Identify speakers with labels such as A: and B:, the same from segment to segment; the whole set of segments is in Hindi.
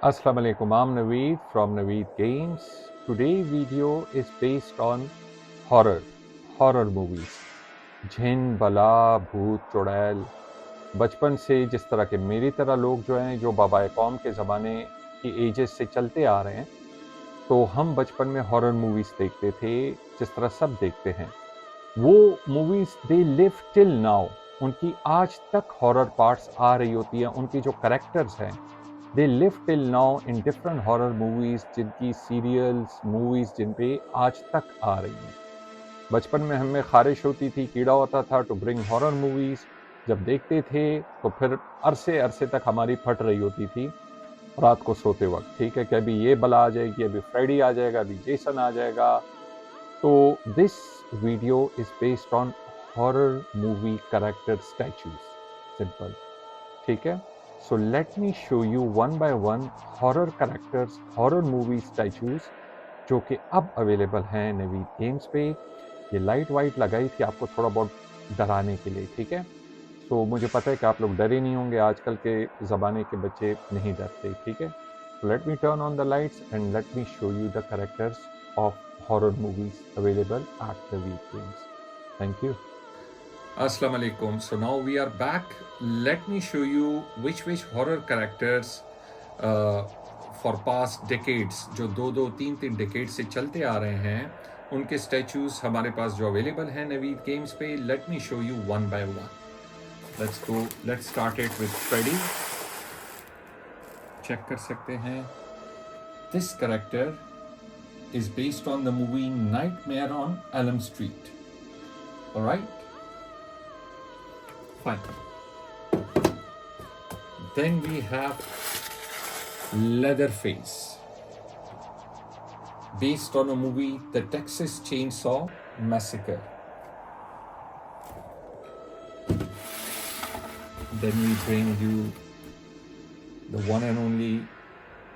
A: Assalamu alaikum, I'm Naveed from Naveed Games. Today video is based on horror movies. जिन बला भूत चुड़ैल बचपन से जिस तरह के मेरी तरह लोग जो हैं जो बाबाए कौम के ज़माने की एजेस से चलते आ रहे हैं, तो हम बचपन में हॉरर मूवीज़ देखते थे जिस तरह सब देखते हैं। वो movies they live till now, उनकी आज तक हॉरर पार्ट्स आ रही होती हैं, उनकी जो कैरेक्टर्स हैं they live till now in different horror movies, जिनकी सीरियल्स मूवीज़ जिन पे आज तक आ रही हैं। बचपन में हमें ख़्वाहिश होती थी, कीड़ा होता था टू ब्रिंग हॉरर मूवीज़। जब देखते थे तो फिर अरसे अरसे तक हमारी फट रही होती थी रात को सोते वक्त, ठीक है, कि अभी ये बला आ जाएगी, अभी फ्रेडी आ जाएगा, अभी जेसन आ जाएगा। तो this video is based on horror movie character statues, simple, ठीक है। So let me show you one by one horror characters, horror movie statues जो कि अब अवेलेबल हैं नवीद गेम्स पे। ये लाइट वाइट लगाई थी आपको थोड़ा बहुत डराने के लिए, ठीक है। तो मुझे पता है कि आप लोग डरे नहीं होंगे, आजकल के ज़माने के बच्चे नहीं डरते, ठीक है। So let me turn on the lights and let me show you the characters of horror movies available at Naveed Games. Thank you.
B: Assalamu alaikum. So now we are back. Let me show you which horror characters for past decades, जो दो तीन decades से चलते आ रहे हैं, उनके statues हमारे पास जो available हैं नवीद गेम्स पे. Let me show you one by one. Let's go. Let's start it with Freddy. Check कर सकते हैं. This character is based on the movie Nightmare on Elm Street. All right. Fine. Then we have Leatherface, based on a movie, The Texas Chainsaw Massacre. Then we bring you the one and only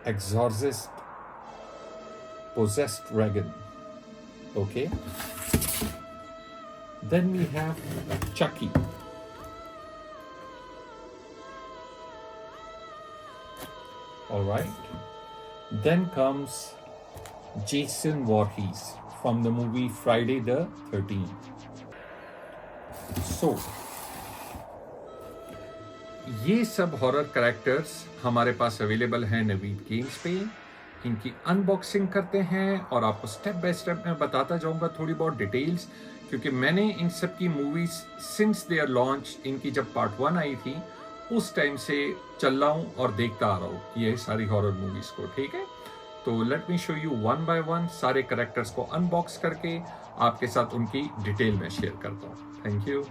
B: Exorcist Possessed Regan. Okay. Then we have Chucky. All right. Then comes Jason Voorhees from the movie Friday the 13th. So, ये सब हॉरर कैरेक्टर्स हमारे पास अवेलेबल हैं नवीद गेम्स पे. इनकी अनबॉक्सिंग करते हैं और आपको स्टेप बाय स्टेप मैं बताता जाऊंगा थोड़ी बहुत डिटेल्स, क्योंकि मैंने इन सब की मूवीज सिंस देयर लॉन्च, इनकी जब पार्ट 1 आई थी उस टाइम से चल रहा हूँ और देखता आ रहा हूँ ये सारी हॉरर मूवीज को, ठीक है. तो let me show you one by one सारे कैरेक्टर्स को अनबॉक्स करके आपके साथ उनकी डिटेल में शेयर करता हूँ. Thank you.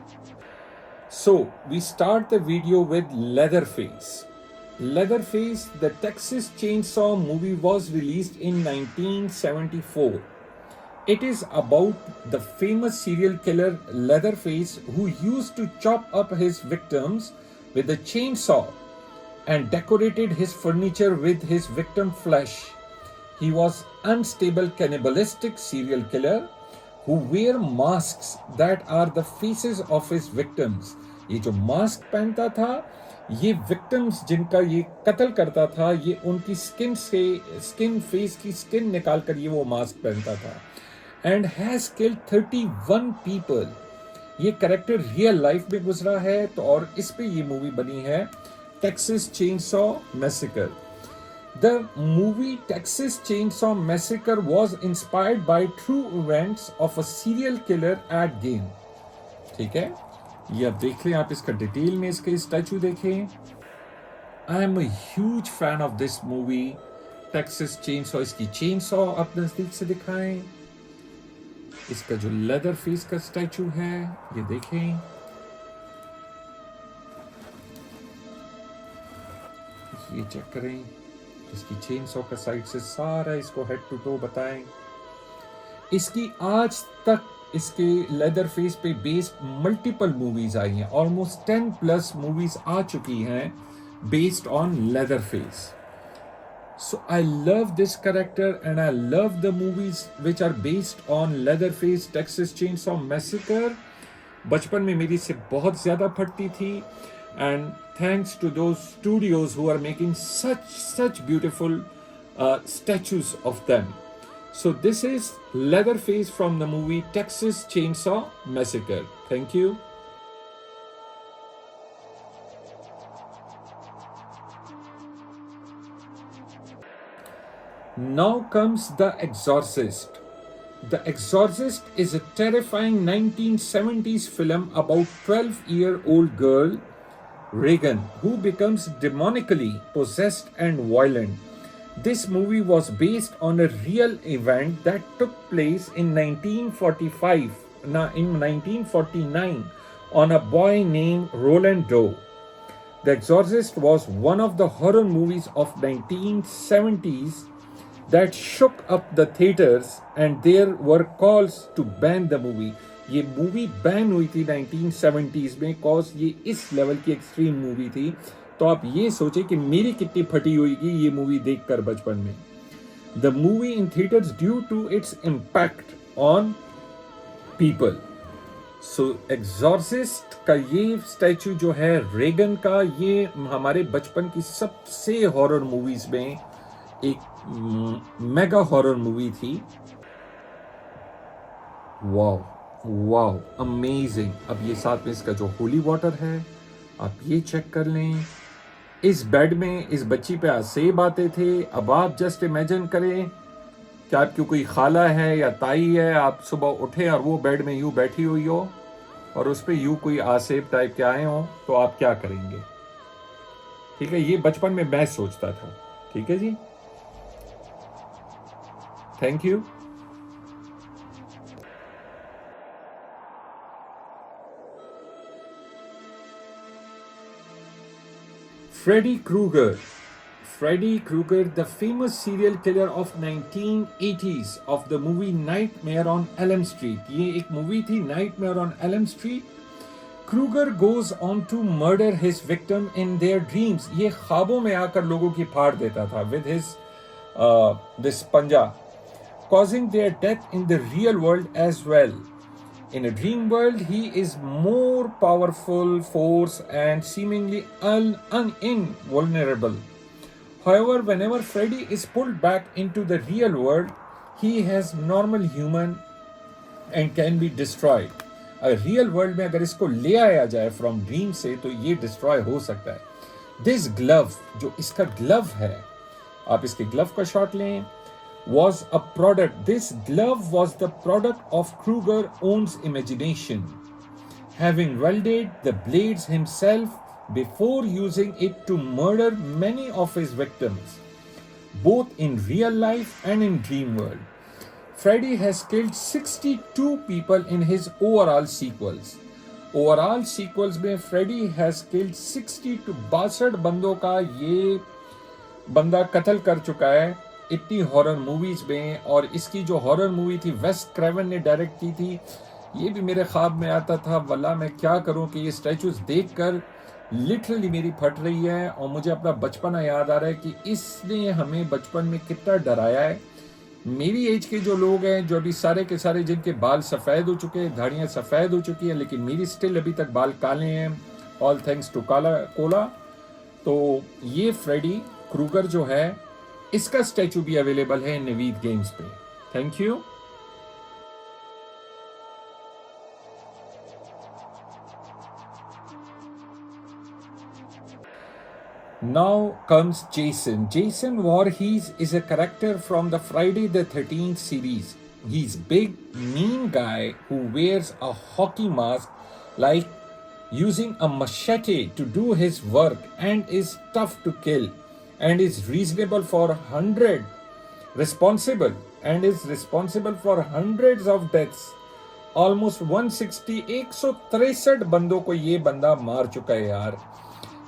B: So we start the video with Leatherface. Leatherface, the Texas Chainsaw movie was released in 1974. It is about the famous serial killer Leatherface, who used to chop up his victims with a chainsaw and decorated his furniture with his victim flesh. He was unstable cannibalistic serial killer who wear masks that are the faces of his victims. ये जो मास्क पहनता था, ये विक्टिम्स जिनका ये कत्ल करता था, ये उनकी स्किन फेस की स्किन निकाल कर ये वो मास्क पहनता था. And has killed 31 people. ये कैरेक्टर रियल लाइफ में गुजरा है, तो और इस पे ये मूवी बनी है Texas chainsaw massacre. The movie Texas Chainsaw Massacre was inspired by true events of a serial killer at game. ठीक है, ये आप देख लें, आप इसका डिटेल में इसके स्टैचू देखें. I am a huge fan of this movie Texas chainsaw. इसकी चेनसॉ आप नजदीक से दिखाएं. इसका जो लेदर फेस का स्टैचू है ये देखें. ये चेक करें, इसकी चेनसॉ का साइड से सारा इसको हेड टू टो बताएं. इसकी आज तक इसके लेदर फेस पे बेस्ड मल्टीपल मूवीज आई हैं. ऑलमोस्ट 10 प्लस मूवीज आ चुकी हैं based on Leatherface. So I love this character and I love the movies which are based on Leatherface. Texas chainsaw massacre बचपन में मेरी से बहुत ज्यादा फटती थी. and thanks to those studios who are making such beautiful statues of them. So this is Leatherface from the movie Texas Chainsaw Massacre. Thank you. Now comes The Exorcist. The Exorcist is a terrifying 1970s film about 12-year-old girl Regan, who becomes demonically possessed and violent. This movie was based on a real event that took place in 1949 on a boy named Roland Doe. The Exorcist was one of the horror movies of 1970s that shook up the theaters, and there were calls to ban the movie. ये मूवी बैन हुई थी 1970s में, कॉज ये इस लेवल की एक्सट्रीम मूवी थी. तो आप ये सोचे कि मेरी कितनी फटी होगी ये मूवी देखकर बचपन में. The movie in theatres due to its impact on people. So exorcist का ये स्टैचू जो है रेगन का, ये हमारे बचपन की सबसे हॉरर मूवीज में एक मेगा हॉरर मूवी थी. Wow wow amazing. अब ये साथ में इसका जो होली वाटर है आप ये चेक कर लें. इस बेड में इस बच्ची पे आसेब आते थे. अब आप जस्ट इमेजिन करें कि आपकी कोई खाला है या ताई है, आप सुबह उठे और वो बेड में यूं बैठी हुई हो और उस पर यूं कोई आसेब टाइप के आए हो, तो आप क्या करेंगे? ठीक है, ये बचपन में मैं सोचता था. ठीक है जी, thank you. Freddy Krueger. Freddy Krueger, the famous serial killer of 1980s of the movie Nightmare on Elm Street. ये एक मूवी थी Nightmare on Elm Street. Krueger goes on to murder his victim in their dreams. ये ख्वाबों में आकर लोगों की फाड़ देता था with his this पंजा, causing their death in the real world as well. In a dream world, he is more powerful force and seemingly invulnerable. However, whenever Freddy is pulled back into the real world, he has normal human and can be destroyed. अगर real world में अगर इसको ले आया जाए from dream से, तो ये destroy हो सकता है. This glove, जो इसका glove है, आप इसके glove का shot लें, was a product. This glove was the product of Krueger's own imagination, having welded the blades himself before using it to murder many of his victims, both in real life and in dream world. Freddy has killed 62 people in his overall sequels. Overall sequels में Freddy has killed 62 बंदों का ये बंदा कत्ल कर चुका है इतनी हॉरर मूवीज में. और इसकी जो हॉरर मूवी थी वेस क्रेवन ने डायरेक्ट की थी, ये भी मेरे ख्वाब में आता था. वल्ला मैं क्या करूं कि ये स्टैचूज देखकर लिटरली मेरी फट रही है और मुझे अपना बचपना याद आ रहा है कि इसने हमें बचपन में कितना डराया है. मेरी एज के जो लोग हैं, जो अभी सारे के सारे जिनके बाल सफ़ेद हो चुके हैं, दाढ़ियाँ सफ़ेद हो चुकी हैं, लेकिन मेरी स्टिल अभी तक बाल काले हैं, ऑल थैंक्स टू कोला. तो ये फ्रेडी क्रूगर जो है, इसका स्टैचू भी अवेलेबल है नवीद गेम्स पे. Thank you. Now comes Jason. Jason Voorhees is a character from the Friday the 13th series. He's big, mean guy who wears a hockey mask, like using a machete to do his work, and is tough to kill, and is responsible for hundreds of deaths. Almost 163 बंदों को ये बंदा मार चुका है यार.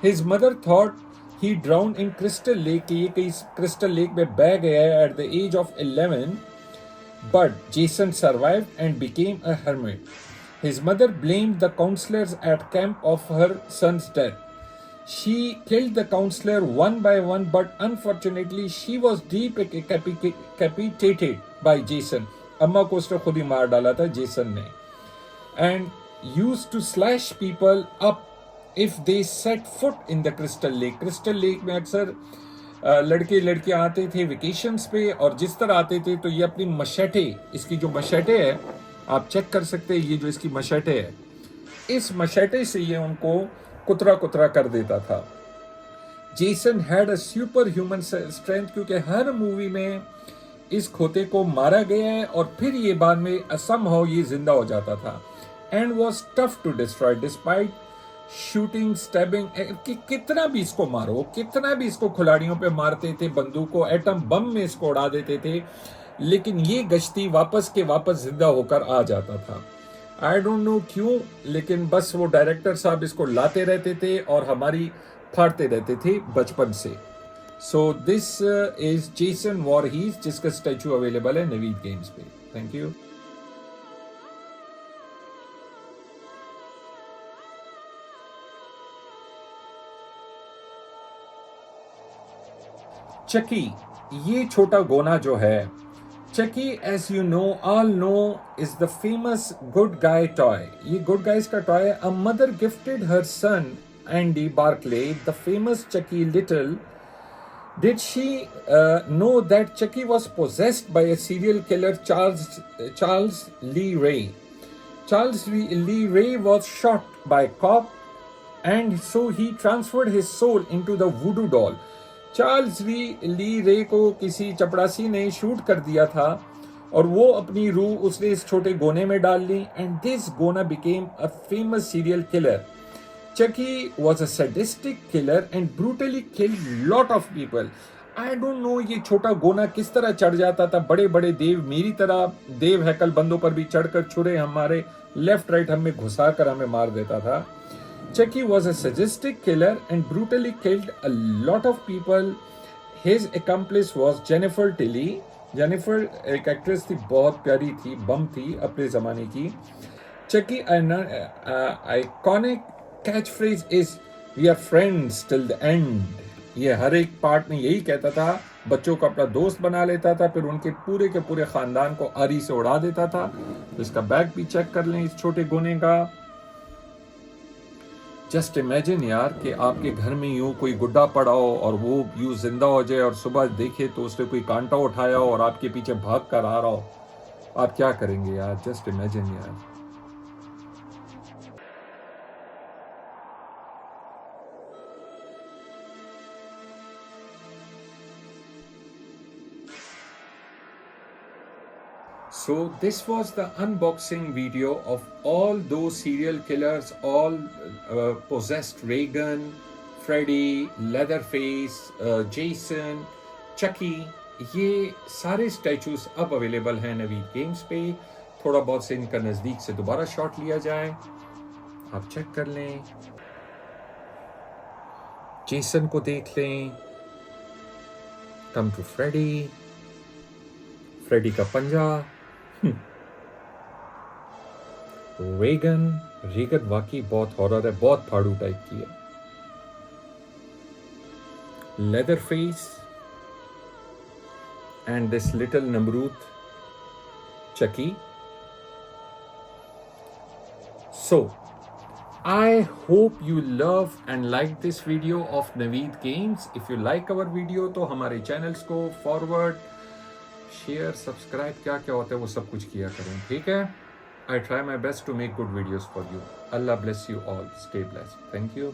B: His mother thought he drowned in Crystal Lake, कि ये कहीं Crystal Lake में बह गया है at the age of 11, but Jason survived and became a hermit. His mother blamed the counselors at camp of her son's death. She killed the counselor one by one, but unfortunately she was decapitated by Jason. अम्मा को उसने खुद ही मार डाला था जेसन ने. And used to slash people up if they set foot in the crystal lake में अक्सर लड़के लड़कियां आते थे वेकेशंस पे, और जिस तरह आते थे तो ये अपनी मशेटे, इसकी जो मशेटे है आप चेक कर सकते हैं, ये जो इसकी मशेटे है, इस मशेटे से ये उनको कुतरा कुतरा कर देता था। Jason had a super human strength, क्योंकि हर मूवी में इस खोते को मारा गया है और फिर ये बाद में असमहाउ ये जिंदा हो जाता था। And was tough to destroy despite shooting stabbing, कि कितना भी इसको मारो, कितना भी इसको खिलाड़ियों पे मारते थे, बंदूकों एटम बम में इसको उड़ा देते थे, लेकिन ये गश्ती वापस के वापस जिंदा होकर आ जाता था। आई डोंट नो क्यों, लेकिन बस वो डायरेक्टर साहब इसको लाते रहते थे और हमारी फाड़ते रहते थे बचपन से। So this is Jason Voorhees, जिसका स्टैचू अवेलेबल है नवीद गेम्स पे। Thank you. चकी, ये छोटा गोना जो है, Chucky as you know all know is the famous good guy toy. ये गुड गाइज का टॉय है। A mother gifted her son Andy Barclay the famous Chucky little. Did she know that Chucky was possessed by a serial killer, Charles Lee Ray? Charles Lee Ray was shot by a cop, and so he transferred his soul into the voodoo doll. Charles Lee Ray को किसी चपड़ासी ने शूट कर दिया था और वो अपनी रूह उसने इस छोटे गोने में डाल ली, एंड दिस गोना became a famous serial killer. Chucky was a sadistic killer and brutally killed lot of people. I don't know ये छोटा गोना किस तरह चढ़ जाता था बड़े बड़े देव, मेरी तरह देव हैकल बंदों पर भी चढ़कर छुरे हमारे लेफ्ट राइट हमें घुसा कर हमें मार देता था। Chucky was a sadistic killer and brutally killed a lot of people. His accomplice was Jennifer Tilly. Jennifer एक एक्ट्रेस थी, बहुत प्यारी थी, बम थी अपने जमाने की। Chucky iconic catchphrase is we are friends till the end. ये हर एक पार्ट में यही कहता था, बच्चों को अपना दोस्त बना लेता था, फिर उनके पूरे खानदान को आरी से उड़ा देता था। तो इसका बैक भी चेक कर लें इस छोटे गोने का। जस्ट इमेजिन यार कि आपके घर में यूं कोई गुड्डा पड़ा हो और वो यूं जिंदा हो जाए और सुबह देखे तो उसने कोई कांटा उठाया हो और आपके पीछे भाग कर आ रहा हो, आप क्या करेंगे यार? जस्ट इमेजिन यार। So this was the unboxing video of all those serial killers, all possessed Reagan, Freddy, Leatherface, Jason, Chucky। ये सारे स्टैचूज अब अवेलेबल हैं नवीद गेम्स पे। थोड़ा बहुत से इनका नज़दीक से दोबारा शॉट लिया जाए, आप चेक कर लें। जेसन को देख लें, कम टू फ्रेडी, फ्रेडी का पंजा, रेगन वाकई बहुत हॉरर है, बहुत फाड़ू टाइप की है। Leatherface and this little Namrud Chucky. So I hope you love and like this video of Naveed Games. If you like our video तो हमारे चैनल्स को फॉरवर्ड, शेयर, सब्सक्राइब, क्या क्या होता है वो सब कुछ किया करें, ठीक है? I try my best to make good videos for you. Allah bless you all. Stay blessed. Thank you.